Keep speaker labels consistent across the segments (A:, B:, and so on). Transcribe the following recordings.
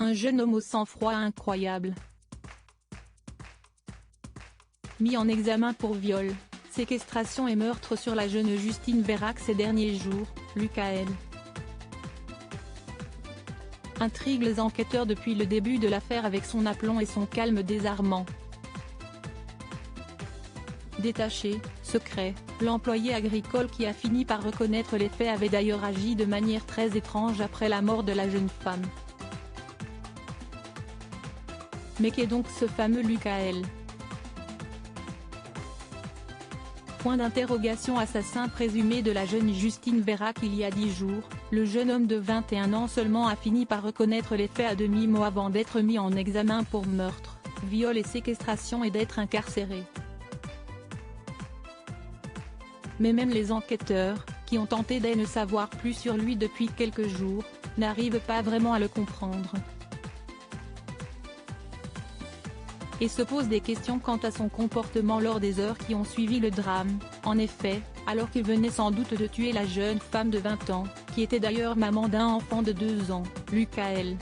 A: Un jeune homme au sang-froid incroyable. Mis en examen pour viol, séquestration et meurtre sur la jeune Justine Vérac ces derniers jours, Lucas-L. Intrigue les enquêteurs depuis le début de l'affaire avec son aplomb et son calme désarmant. Détaché, secret, l'employé agricole qui a fini par reconnaître les faits avait d'ailleurs agi de manière très étrange après la mort de la jeune femme. Mais qu'est donc ce fameux Lucas-L? Point d'interrogation. Assassin présumé de la jeune Justine Vérac il y a 10 jours, le jeune homme de 21 ans seulement a fini par reconnaître les faits à demi-mot avant d'être mis en examen pour meurtre, viol et séquestration et d'être incarcéré. Mais même les enquêteurs, qui ont tenté d'en savoir plus sur lui depuis quelques jours, n'arrivent pas vraiment à le comprendre. Et se posent des questions quant à son comportement lors des heures qui ont suivi le drame. En effet, alors qu'il venait sans doute de tuer la jeune femme de 20 ans, qui était d'ailleurs maman d'un enfant de 2 ans, Lucas-L.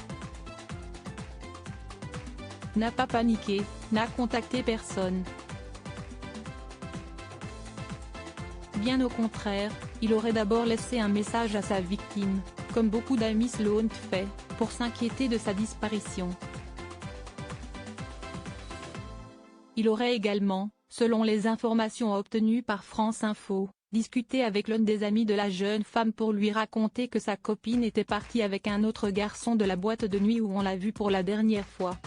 A: n'a pas paniqué, n'a contacté personne. Bien au contraire, il aurait d'abord laissé un message à sa victime, comme beaucoup d'amis l'ont fait, pour s'inquiéter de sa disparition. Il aurait également, selon les informations obtenues par France Info, discuté avec l'un des amis de la jeune femme pour lui raconter que sa copine était partie avec un autre garçon de la boîte de nuit où on l'a vue pour la dernière fois.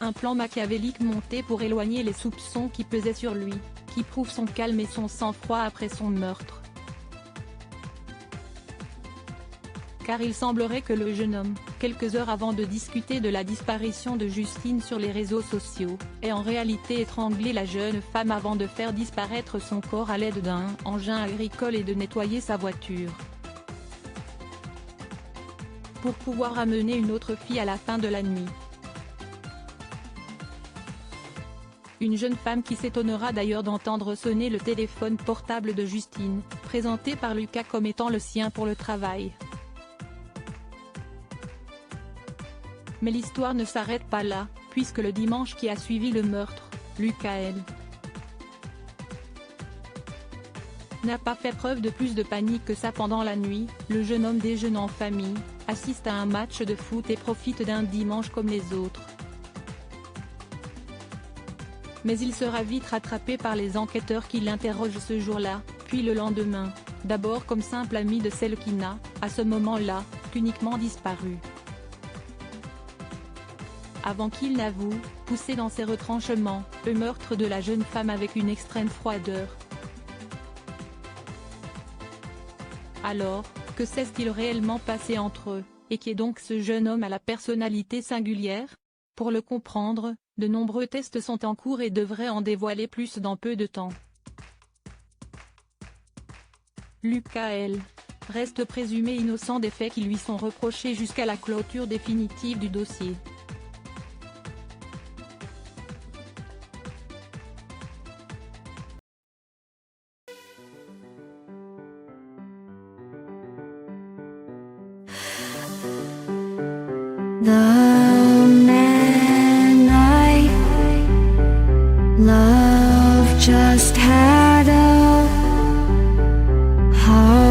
A: Un plan machiavélique monté pour éloigner les soupçons qui pesaient sur lui, qui prouve son calme et son sang-froid après son meurtre. Car il semblerait que le jeune homme, quelques heures avant de discuter de la disparition de Justine sur les réseaux sociaux, ait en réalité étranglé la jeune femme avant de faire disparaître son corps à l'aide d'un engin agricole et de nettoyer sa voiture. Pour pouvoir amener une autre fille à la fin de la nuit. Une jeune femme qui s'étonnera d'ailleurs d'entendre sonner le téléphone portable de Justine, présenté par Lucas comme étant le sien pour le travail. Mais l'histoire ne s'arrête pas là, puisque le dimanche qui a suivi le meurtre, Lucas-L. n'a pas fait preuve de plus de panique que ça pendant la nuit. Le jeune homme déjeune en famille, assiste à un match de foot et profite d'un dimanche comme les autres. Mais il sera vite rattrapé par les enquêteurs qui l'interrogent ce jour-là, puis le lendemain, d'abord comme simple ami de celle qui n'a, à ce moment-là, qu'uniquement disparu. Avant qu'il n'avoue, poussé dans ses retranchements, le meurtre de la jeune femme avec une extrême froideur. Alors, que s'est-il réellement passé entre eux, et qui est donc ce jeune homme à la personnalité singulière? Pour le comprendre, de nombreux tests sont en cours et devraient en dévoiler plus dans peu de temps. Lucas-L. reste présumé innocent des faits qui lui sont reprochés jusqu'à la clôture définitive du dossier.
B: The man I love just had a heart